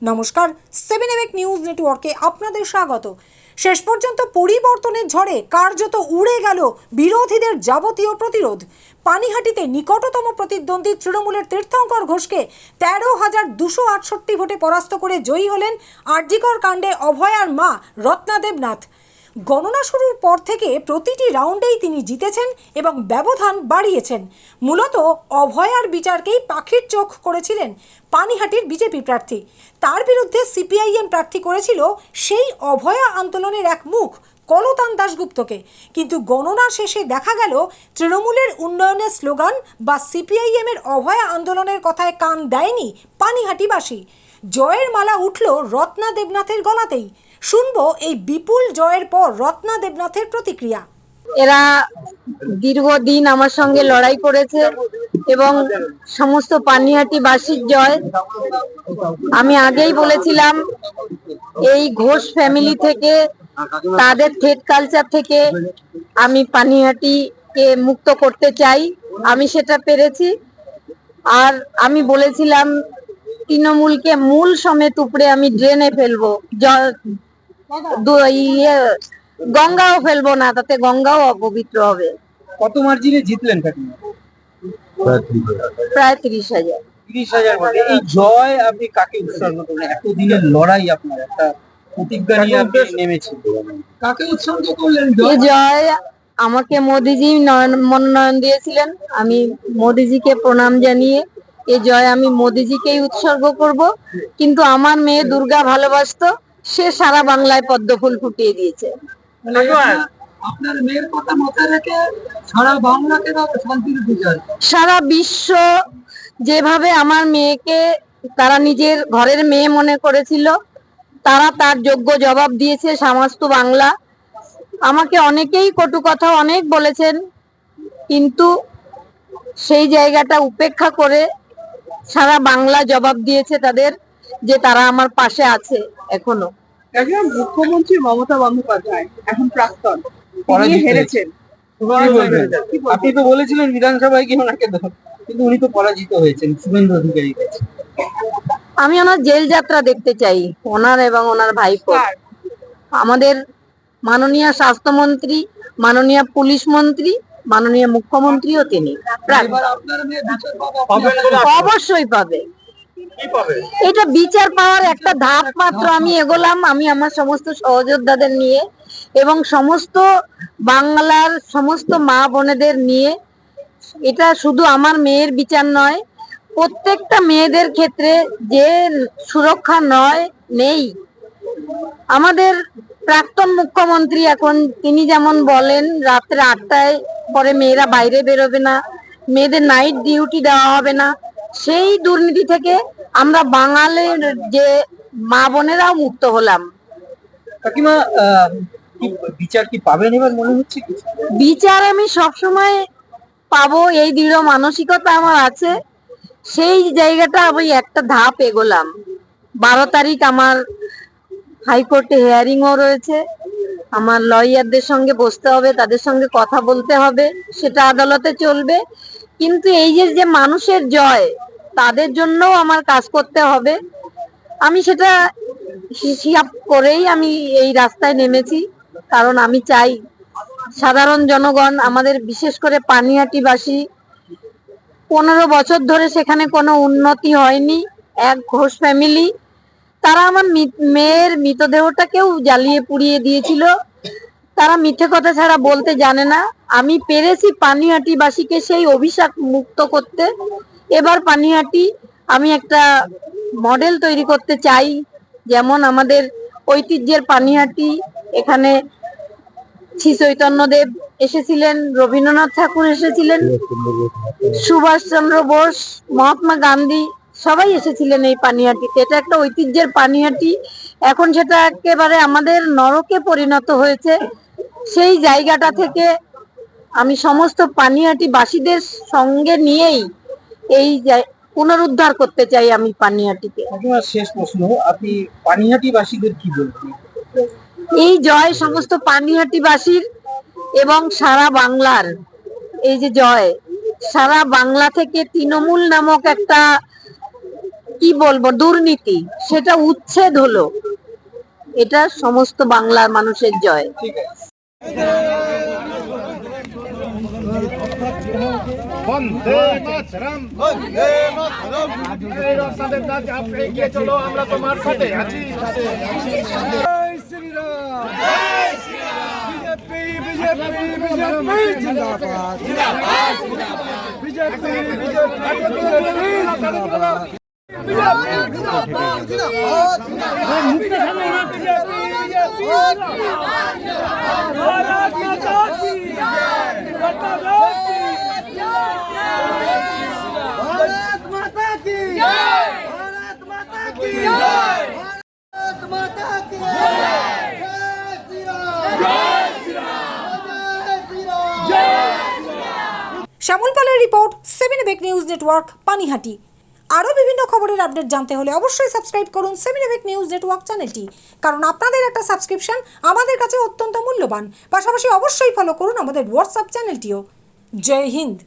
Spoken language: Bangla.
নমস্কার, 7 নিউজ নেটওয়ার্কে আপনাদের স্বাগত। শেষ পর্যন্ত পরিবর্তনের ঝড়ে কার্যত উড়ে গেল বিরোধীদের যাবতীয় প্রতিরোধ। পানিহাটিতে নিকটতম প্রতিদ্বন্দ্বী তৃণমূলের তীর্থঙ্কর ঘোষকে 13,268 ভোটে পরাস্ত করে জয়ী হলেন আরজিকর কাণ্ডে অভয়ার মা রত্না দেবনাথ। গণনা শুরুর পর থেকে প্রতিটি রাউন্ডেই তিনি জিতেছেন এবং ব্যবধান বাড়িয়েছেন। মূলত অভয়ার বিচারকেই পাখির চোখ করেছিলেন পানিহাটির বিজেপি প্রার্থী। তার বিরুদ্ধে সিপিআইএম প্রার্থী করেছিল সেই অভয়া আন্দোলনের এক মুখ কলতান দাশগুপ্তকে। কিন্তু গণনা শেষে দেখা গেল তৃণমূলের উন্নয়নের স্লোগান বা সিপিআইএমের অভয়া আন্দোলনের কথায় কান দেয়নি পানিহাটিবাসী। জয়ের মালা উঠল রত্না দেবনাথের গলাতেই। শুনবো এই বিপুল জয়ের পর রত্না দেবনাথের প্রতিক্রিয়া। এরা দীর্ঘদিন আমার সঙ্গে লড়াই করেছে এবং সমস্ত পানিহাটিবাসীর জয়। আমি আগেই বলেছিলাম এই ঘোষ ফ্যামিলি থেকে, তাদের থ্রেড কালচার থেকে আমি পানিহাটিকে মুক্ত করতে চাই। আমি সেটা পেরেছি। আর আমি বলেছিলাম তৃণমূলকে মূল সমেত উপরে আমি ড্রেনে ফেলবো, গঙ্গাও ফেলবো না, তাতে গঙ্গাও অপবিত্র হবে। কত মার্জিনে জিতলেন? প্রায় 30,000। 30,000 ভোটে এই জয় আপনি কাকে উৎসর্গ করলেন? এতদিনের লড়াই, আপনার একটা প্রতিজ্ঞা নিয়ে আপনি নেমেছেন, কাকে উৎসর্গ করলেন? এই জয় আমাকে মোদিজি মনোনয়ন দিয়েছিলেন। আমি মোদিজিকে প্রণাম জানিয়ে এই জয় আমি মোদিজিকেই উৎসর্গ করব। কিন্তু আমার মেয়ে দুর্গা ভালোবাসতো, সে সারা বাংলায় পদ্ম ফুল ফুটিয়ে দিয়েছে। আপনার মেয়ের কথা মাথায় রেখে সারা বাংলাকে শান্তির বিজয়। সারা বিশ্ব যেভাবে আমার মেয়েকে তারা নিজের ঘরের মেয়ে মনে করেছিল, তারা তার যোগ্য জবাব দিয়েছে। সমস্ত বাংলা আমাকে অনেকেই কটু কথা অনেক বলেছেন, কিন্তু সেই জায়গাটা উপেক্ষা করে সারা বাংলা জবাব দিয়েছে তাদের, যে তারা আমার পাশে আছে এখনো। একজন মুখ্যমন্ত্রী মমতা বন্দ্যোপাধ্যায় এখন প্রাক্তন, হেরেছেন। আপনি তো বলেছিলেন বিধানসভায় কি ওনাকে, কিন্তু উনি তো পরাজিত হয়েছেন শুভেন্দু অধিকারীর কাছে। আমি ওনার জেল যাত্রা দেখতে চাই, ওনার এবং ওনার ভাইপো। আমাদের মাননীয় স্বাস্থ্যমন্ত্রী, মাননীয় পুলিশ মন্ত্রী, মাননীয় মুখ্যমন্ত্রীও তিনি। অবশ্যই পাবে। এটা বিচার পাওয়ার একটা ধাপ মাত্র। আমি এগোলাম, আমি আমার সমস্ত সহযোদ্ধাদের নিয়ে এবং সমস্ত বাংলার সমস্ত মা বোনেদের নিয়ে। এটা শুধু আমার মেয়ের বিচার নয়, প্রত্যেকটা মেয়েদের ক্ষেত্রে যে সুরক্ষা নেই। আমাদের প্রাক্তন মুখ্যমন্ত্রী এখন তিনি যেমন বলেন রাত্রে 8টায় পরে মেয়েরা বাইরে বেরোবে না, মেয়েদের নাইট ডিউটি দেওয়া হবে না, সেই দুর্নীতি থেকে আমরা বাঙালির যে মা বোনেরাও মুক্ত হলাম। কাকিমা, বিচার কি পাবেন এবার মনে হচ্ছে? বিচার আমি সবসময় পাবো, এই দৃঢ় মানসিকতা আমার আছে। সেই জায়গাটা আমি একটা ধাপ এগোলাম। 12 তারিখ আমার হাইকোর্টে হিয়ারিংও রয়েছে। আমার লয়ারদের সঙ্গে বসতে হবে, তাদের সঙ্গে কথা বলতে হবে, সেটা আদালতে চলবে। কিন্তু এই যে মানুষের জয়, তাদের জন্যও আমার কাজ করতে হবে। আমি সেটা হিসাব করেই আমি এই রাস্তায় নেমেছি। কারণ আমি চাই সাধারণ জনগণ, আমাদের বিশেষ করে পানিহাটিবাসী, 15 বছর ধরে সেখানে কোনো উন্নতি হয়নি। এক ঘোষ ফ্যামিলি, তারা আমার মেয়ের মৃতদেহটাকেও জ্বালিয়ে পুড়িয়ে দিয়েছিল। তারা মিথ্যে কথা ছাড়া বলতে জানে না। আমি পেরেছি পানিহাটিবাসীকে সেই অভিশাপ মুক্ত করতে। এবার পানিহাটি আমি একটা মডেল তৈরি করতে চাই, যেমন আমাদের ঐতিহ্যের পানিহাটি। এখানে শ্রী চৈতন্যদেব এসেছিলেন, রবীন্দ্রনাথ ঠাকুর এসেছিলেন, সুভাষচন্দ্র বোস, মহাত্মা গান্ধী সবাই এসেছিলেন এই পানিহাটিতে। এটা একটা ঐতিহ্যের পানিহাটি। এখন সেটা একেবারে আমাদের নরকে পরিণত হয়েছে। সেই জায়গাটা থেকে আমি সমস্ত পানিহাটিবাসীদের সঙ্গে নিয়েই এই পুনরুদ্ধার করতে চাই আমি পানিহাটিকে। শেষ প্রশ্ন, আপনি পানিহাটিবাসীদের কি বলবেন? এই জয় সমস্ত পানিহাটিবাসীর এবং সারা বাংলার। এই যে জয়, সারা বাংলা থেকে তৃণমূল নামক একটা কি বলবো, দুর্নীতি সেটা উচ্ছেদ হলো। এটা সমস্ত বাংলার মানুষের জয়। ঠিক আছে। বন্দে মাতরম, বন্দে মাতরম। এই রসাদের কাছে আপনি এগিয়ে চলো, আমরা তোমার সাথে আছি, সাথে আছি। জয় শ্রীরাম, জয় শ্রীরাম। বিজেপি বিজেপি বিজেপি জিন্দাবাদ, জিন্দাবাদ জিন্দাবাদ। বিজেপি বিজেপি বিজেপি জিন্দাবাদ। বিজেপি জিন্দাবাদ, জিন্দাবাদ জিন্দাবাদ। মুক্তি সামনে বিজেপি বিজেপি জিন্দাবাদ, জিন্দাবাদ। ভারত মাতা কি জয়, ভারত माता की जय, भारत माता की जय, भारत माता की जय, जय श्री राम, जय श्री राम, जय श्री राम, जय श्री राम। শ্যামল পালের রিপোর্ট 7 এবেক নিউজ নেটওয়ার্ক পানিহাটি। আরও বিভিন্ন খবরের আপডেট জানতে হলে অবশ্যই সাবস্ক্রাইব করুন 7 এবেক নিউজ নেটওয়ার্ক চ্যানেলটি, কারণ আপনাদের একটা সাবস্ক্রিপশন আমাদের কাছে অত্যন্ত মূল্যবান। পাশাপাশি অবশ্যই ফলো করুন আমাদের হোয়াটসঅ্যাপ চ্যানেলটিও। জয় হিন্দ।